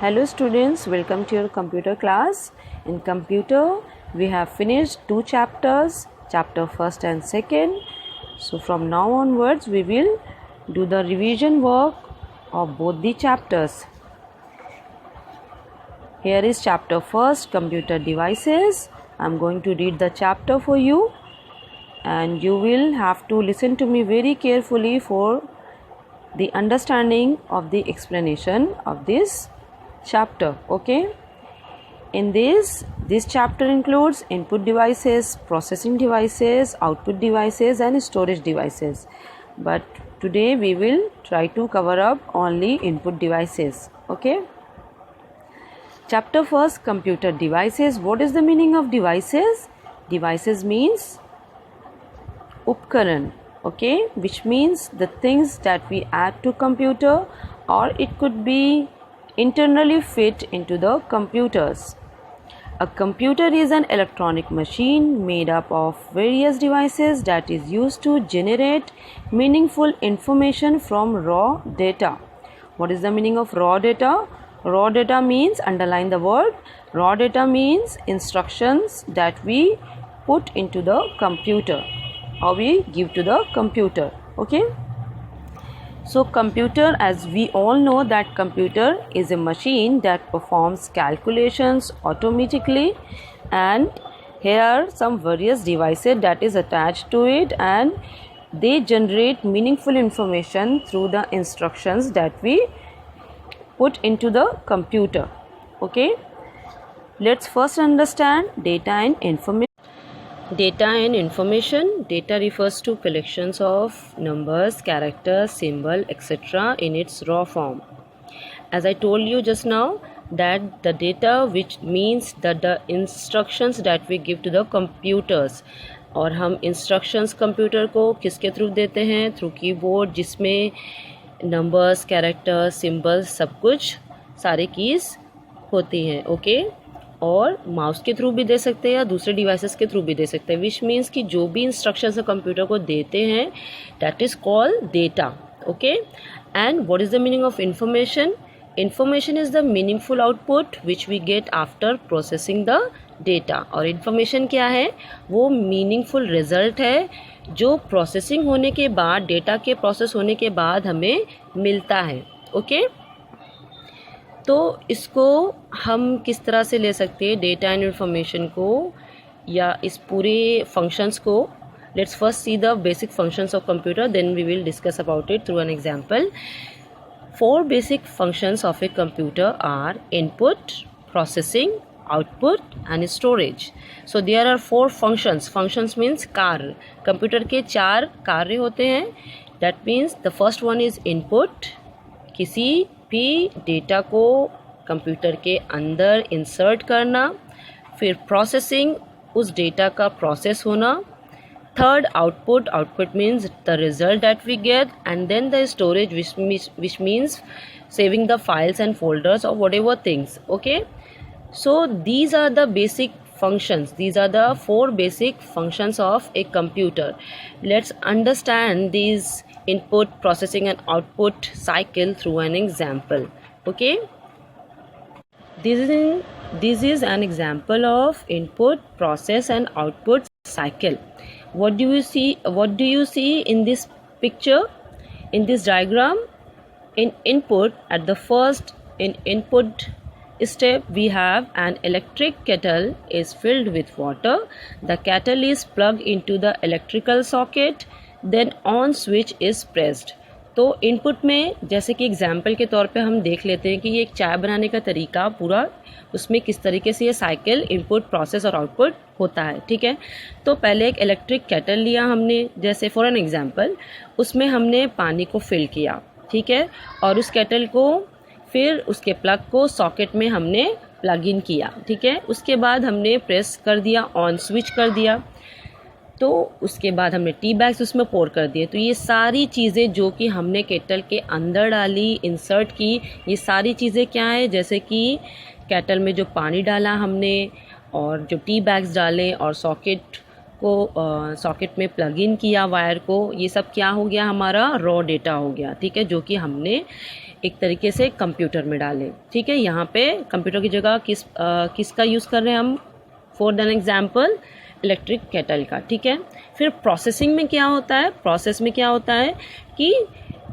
Hello students, welcome to your computer class. In computer, we have finished 2 chapters, chapter 1st and 2nd. So from now onwards, we will do the revision work of both the chapters. Here is chapter 1st, computer devices. I am going to read the chapter for you and you will have to listen to me very carefully for the understanding of the explanation of this chapter. Okay, in this chapter includes input devices, processing devices, output devices and storage devices, but today we will try to cover up only input devices. Okay, chapter first, computer devices. What is the meaning of devices? Devices means upkaran, okay, which means the things that we add to computer, or it could be internally fit into the computers. A computer is an electronic machine made up of various devices that is used to generate meaningful information from raw data. What is the meaning of raw data? Raw data means, underline the word, raw data means instructions that we put into the computer or we give to the computer. Okay, so computer, as we all know that computer is a machine that performs calculations automatically, and here are some various devices that is attached to it and they generate meaningful information through the instructions that we put into the computer. Okay, let's first understand data and information. Data and information. Data refers to collections of numbers, characters, symbol, etc. in its raw form. As I told you just now that the data, which means that the instructions that we give to the computers, और हम instructions computer को किसके through देते हैं? Through keyboard, जिसमें numbers, characters, symbols सब कुछ सारे कीज होती हैं. ओके, और माउस के थ्रू भी दे सकते हैं या दूसरे डिवाइसेस के थ्रू भी दे सकते हैं, विच मीन्स कि जो भी इंस्ट्रक्शंस कंप्यूटर को देते हैं that is called data. Okay, and what is the meaning of information? Information is the meaningful output which we get after processing the data. और इंफॉर्मेशन क्या है? वो मीनिंगफुल रिजल्ट है जो प्रोसेसिंग होने के बाद, डेटा के प्रोसेस होने के बाद हमें मिलता है. ओके, तो इसको हम किस तरह से ले सकते हैं डेटा एंड इन्फॉर्मेशन को, या इस पूरे फंक्शंस को? Let's first see the basic functions of computer, then we will discuss about it through an example. 4 basic functions of a computer are input, processing, output and storage. So there are 4 functions. Functions means कार्य. Computer के 4 कार्य होते हैं. That means the first one is input, किसी भी data को computer के अंदर इंसर्ट करना. फिर प्रोसेसिंग, उस डेटा का प्रोसेस होना. Third output. Output means the result that we get. And then the storage which means saving the files and folders or whatever things. Okay, so these are the basic functions. These are the 4 basic functions of a computer. Let's understand these input, processing and output cycle through an example. Okay, this is an example of input, process and output cycle. What do you see in this picture, in this diagram? In input, at the first in input step, we have an electric kettle is filled with water. The kettle is plugged into the electrical socket, then on switch is pressed. तो input में, जैसे कि example के तौर पे हम देख लेते हैं कि ये एक चाय बनाने का तरीका पूरा, उसमें किस तरीके से ये साइकिल इनपुट, प्रोसेस और आउटपुट होता है. ठीक है, तो पहले एक इलेक्ट्रिक केटल लिया हमने, जैसे फॉर एन एग्जाम्पल, उसमें हमने पानी को फिल किया. ठीक है, और उस केटल को फिर उसके प्लग को सॉकेट में हमने प्लग इन किया. ठीक है, उसके बाद हमने प्रेस कर दिया, ऑन स्विच कर दिया. तो उसके बाद हमने टी बैग्स उसमें पोर कर दिए. तो ये सारी चीज़ें जो कि हमने केटल के अंदर डाली, इंसर्ट की, ये सारी चीज़ें क्या है? जैसे कि केटल में जो पानी डाला हमने और जो टी बैग्स डाले और सॉकेट में प्लग इन किया वायर को, ये सब क्या हो गया? हमारा रॉ डेटा हो गया. ठीक है, जो कि हमने एक तरीके से कंप्यूटर में डालें। ठीक है, यहाँ पे कंप्यूटर की जगह किसका यूज़ कर रहे हैं हम? For an example electric kettle का। ठीक है, फिर प्रोसेसिंग में क्या होता है? प्रोसेस में क्या होता है कि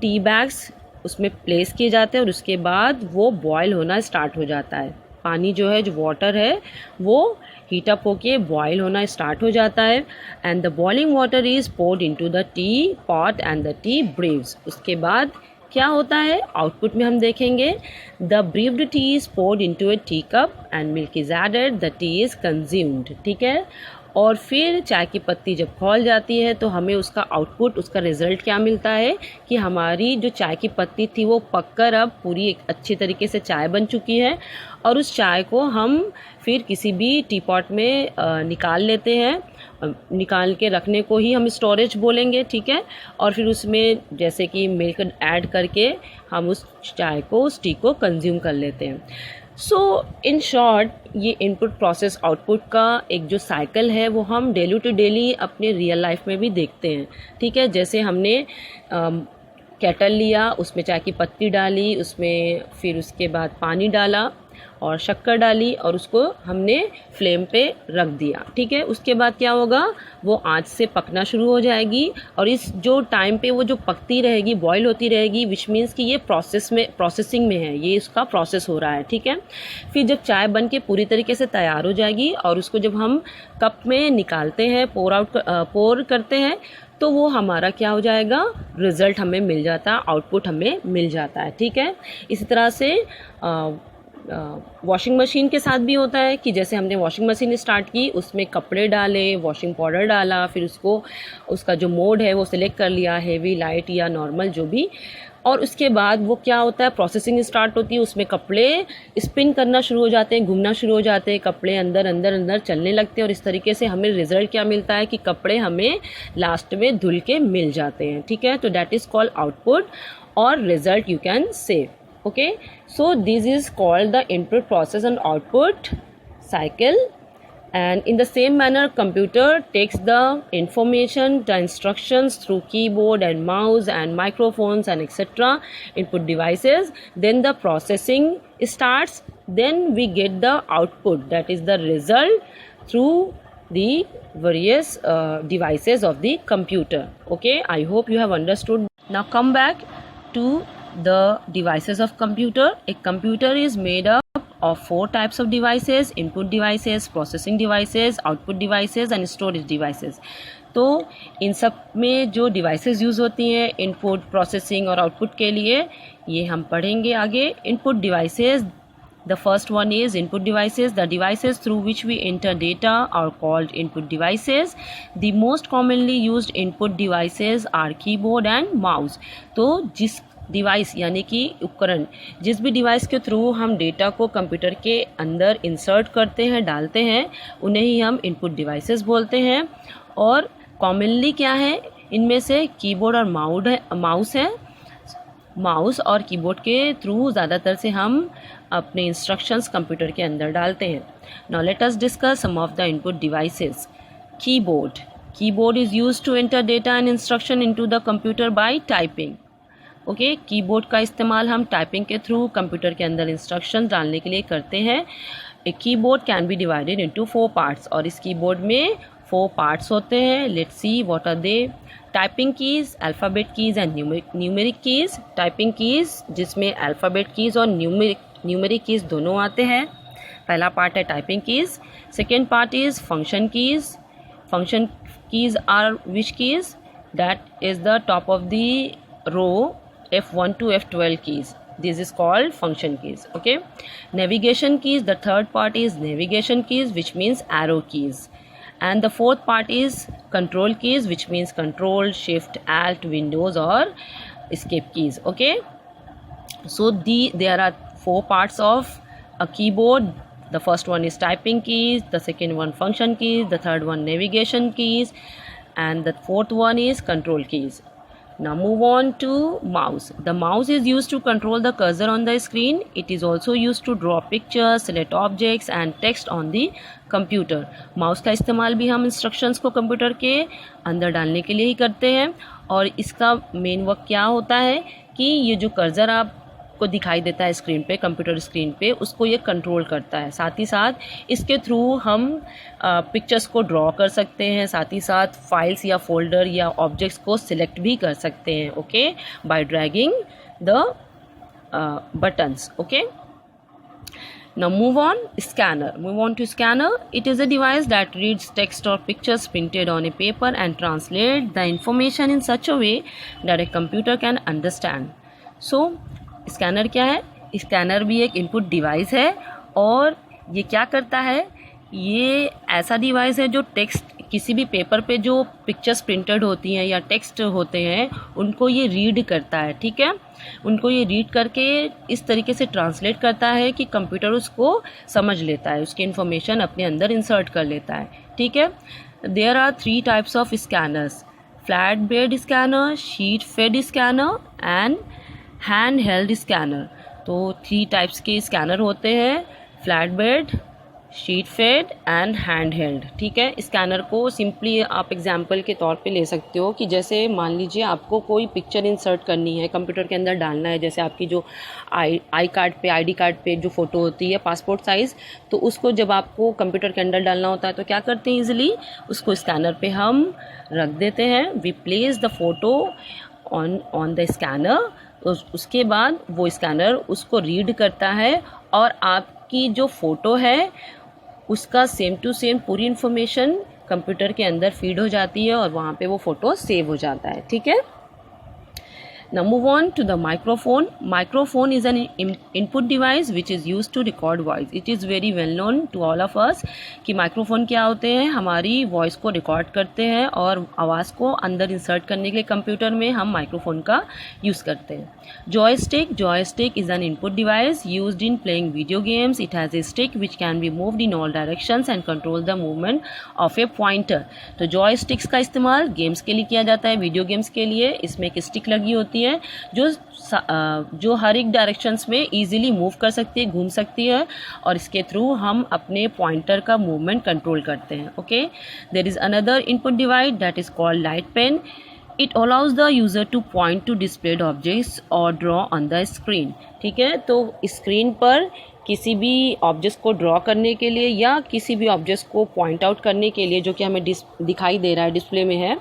टी बैग्स उसमें प्लेस किए जाते हैं और उसके बाद वो बॉयल होना स्टार्ट हो जाता है। पानी जो है, जो वाटर है, वो हीट अप होके बॉयल होना स्टार्ट हो जाता है and the boiling water is poured into the teapot and the tea brews. उसके बाद क्या होता है? आउटपुट में हम देखेंगे the brewed tea is poured into a teacup and milk is added, the tea is consumed. ठीक है, और फिर चाय की पत्ती जब खौल जाती है तो हमें उसका आउटपुट, उसका रिज़ल्ट क्या मिलता है कि हमारी जो चाय की पत्ती थी वो पककर अब पूरी एक अच्छी तरीके से चाय बन चुकी है और उस चाय को हम फिर किसी भी टी पॉट में निकाल लेते हैं। निकाल के रखने को ही हम स्टोरेज बोलेंगे। ठीक है, और फिर उसमें जैसे कि मिल्क ऐड करके हम उस चाय को, उस टी को कंज्यूम कर लेते हैं। सो इन शॉर्ट, ये इनपुट प्रोसेस आउटपुट का एक जो साइकिल है वो हम डेली टू डेली अपने रियल लाइफ में भी देखते हैं। ठीक है, जैसे हमने केटल लिया, उसमें चाय की पत्ती डाली, उसमें फिर उसके बाद पानी डाला और शक्कर डाली और उसको हमने फ्लेम पे रख दिया। ठीक है, उसके बाद क्या होगा? वो आंच से पकना शुरू हो जाएगी और इस जो टाइम पे वो जो पकती रहेगी, बॉईल होती रहेगी, विच मीन्स कि ये प्रोसेसिंग में है, ये इसका प्रोसेस हो रहा है। ठीक है, फिर जब चाय बन के पूरी तरीके से तैयार हो जाएगी और उसको जब हम कप में निकालते हैं, पोर करते हैं, तो वो हमारा क्या हो जाएगा? रिज़ल्ट हमें मिल जाता है, आउटपुट हमें मिल जाता है। ठीक है, इसी तरह से वॉशिंग मशीन के साथ भी होता है कि जैसे हमने वॉशिंग मशीन स्टार्ट की, उसमें कपड़े डाले, वॉशिंग पाउडर डाला, फिर उसका जो मोड है वो सिलेक्ट कर लिया, हेवी, लाइट या नॉर्मल जो भी, और उसके बाद वो क्या होता है? प्रोसेसिंग स्टार्ट होती है, उसमें कपड़े स्पिन करना शुरू हो जाते हैं, घूमना शुरू हो जाते हैं, कपड़े अंदर अंदर अंदर चलने लगते हैं और इस तरीके से हमें रिजल्ट क्या मिलता है कि कपड़े हमें लास्ट में धुल के मिल जाते हैं। ठीक है, तो दैट इज़ कॉल्ड आउटपुट और result you can say. Okay, so this is called the input process and output cycle, and in the same manner computer takes the information, the instructions through keyboard and mouse and microphones and etc. input devices, then the processing starts, then we get the output, that is the result through the various devices of the computer. Okay, I hope you have understood. Now come back to the devices of computer. A computer is made up of 4 types of devices: input devices, processing devices, output devices and storage devices. तो इन सब में जो devices use होती हैं input, processing और output के लिए, ये हम पढ़ेंगे आगे। Input devices, the first one is input devices. The devices through which we enter data are called input devices. The most commonly used input devices are keyboard and mouse. तो जिस device यानी कि उपकरण, जिस भी डिवाइस के through हम data को कंप्यूटर के अंदर इंसर्ट करते हैं, डालते हैं, उन्हें ही हम इनपुट डिवाइसेस बोलते हैं। और कॉमनली क्या है इनमें से? कीबोर्ड और माउस है। माउस और कीबोर्ड के थ्रू ज़्यादातर से हम अपने इंस्ट्रक्शंस कंप्यूटर के अंदर डालते हैं। Now let us discuss some of the input devices. Keyboard is used to enter data and instruction into the computer by typing. Okay, keyboard का इस्तेमाल हम टाइपिंग के थ्रू कंप्यूटर के अंदर इंस्ट्रक्शन डालने के लिए करते हैं। A keyboard can be divided into 4 parts, और इस कीबोर्ड में 4 पार्ट्स होते हैं। Let's see what are they. Typing keys, alphabet keys and numeric keys. Typing keys जिसमें अल्फ़ाबेट कीज़ और न्यूमेरिक कीज़ दोनों आते हैं, पहला पार्ट है typing keys. Second part is function keys. Function keys are which keys? That is the top of the row F1 to F12 keys. This is called function keys. Okay, navigation keys, the third part is navigation keys, which means arrow keys, and the fourth part is control keys, which means control, shift, alt, windows or escape keys. Okay, so there are 4 parts of a keyboard. The first one is typing keys, the second one function keys, the third one navigation keys, and the fourth one is control keys. Now move on to mouse. The mouse is used to control the cursor on the screen. It is also used to draw pictures, select objects and text on the computer. Mouse का इस्तेमाल भी हम instructions को computer के अंदर डालने के लिए ही करते हैं, और इसका मेन वर्क क्या होता है कि ये जो कर्सर आप को दिखाई देता है स्क्रीन पे, कंप्यूटर स्क्रीन पे, उसको ये कंट्रोल करता है। साथ ही साथ इसके थ्रू हम पिक्चर्स को ड्रॉ कर सकते हैं, साथ ही साथ फाइल्स या फोल्डर या ऑब्जेक्ट्स को सिलेक्ट भी कर सकते हैं, okay, bye dragging the buttons, okay. Now move on to scanner. It is a device that reads text or pictures printed on a paper and translate the information in such a way that a computer can understand. So scanner क्या है? Scanner भी एक input device है और ये क्या करता है, ये ऐसा डिवाइस है जो टेक्स्ट, किसी भी पेपर पे जो पिक्चर्स प्रिंटेड होती हैं या टेक्स्ट होते हैं उनको ये रीड करता है, ठीक है, उनको ये रीड करके इस तरीके से ट्रांसलेट करता है कि कंप्यूटर उसको समझ लेता है, उसकी इन्फॉर्मेशन अपने अंदर इंसर्ट कर लेता है, ठीक है। There are 3 types of scanners, flatbed scanner, sheet fed scanner and handheld scanner. तो 3 टाइप्स के स्कैनर होते हैं, flatbed, sheet fed and handheld, ठीक है। स्कैनर को सिंपली आप एग्जांपल के तौर पे ले सकते हो कि जैसे मान लीजिए आपको कोई पिक्चर इंसर्ट करनी है, कंप्यूटर के अंदर डालना है, जैसे आपकी जो आई कार्ड पे जो फ़ोटो होती है पासपोर्ट साइज़, तो उसको जब आपको कंप्यूटर के अंदर डालना होता है तो क्या करते हैं, ईजिली उसको स्कैनर पे हम रख देते हैं। We place the photo on the scanner, उसके बाद वो स्कैनर उसको रीड करता है और आपकी जो फ़ोटो है उसका सेम टू सेम पूरी इन्फॉर्मेशन कंप्यूटर के अंदर फीड हो जाती है और वहाँ पे वो फ़ोटो सेव हो जाता है, ठीक है। Now move on to the microphone. Microphone is an input device which is used to record voice. It is very well known to all of us कि माइक्रोफोन क्या होते हैं, हमारी वॉइस को रिकॉर्ड करते हैं और आवाज़ को अंदर इंसर्ट करने के लिए कंप्यूटर में हम माइक्रोफोन का यूज़ करते हैं। Joystick is an input device used in playing video games. It has a stick which can be moved in all directions and control the movement of a pointer. तो joysticks का इस्तेमाल games के लिए किया जाता है, वीडियो गेम्स के लिए। इसमें एक स्टिक लगी होती है जो हर एक डायरेक्शंस में इजीली मूव कर सकती है, घूम सकती है और इसके थ्रू हम अपने पॉइंटर का मूवमेंट कंट्रोल करते हैं, okay. There is another input device that is called light pen. It allows the user to point to displayed objects or draw on the screen. ठीक है, तो स्क्रीन पर किसी भी ऑब्जेक्ट्स को ड्रॉ करने के लिए या किसी भी ऑब्जेक्ट्स को पॉइंट आउट करने के लिए जो कि हमें दिखाई दे रहा है, डिस्प्ले में है,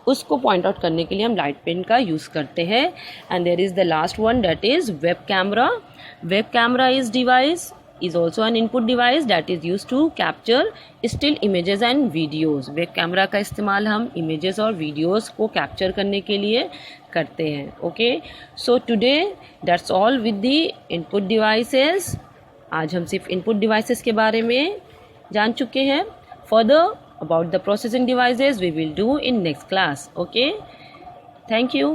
उसको पॉइंट आउट करने के लिए हम लाइट पेन का यूज़ करते हैं. And there is the last one, that is web camera. Web camera is also an input device that is used to capture still images and videos. Web camera का इस्तेमाल हम images और videos को capture करने के लिए करते हैं. Okay, so today that's all with the input devices. आज हम सिर्फ input devices के बारे में जान चुके हैं. Further about the processing devices we will do in next class. Okay, thank you.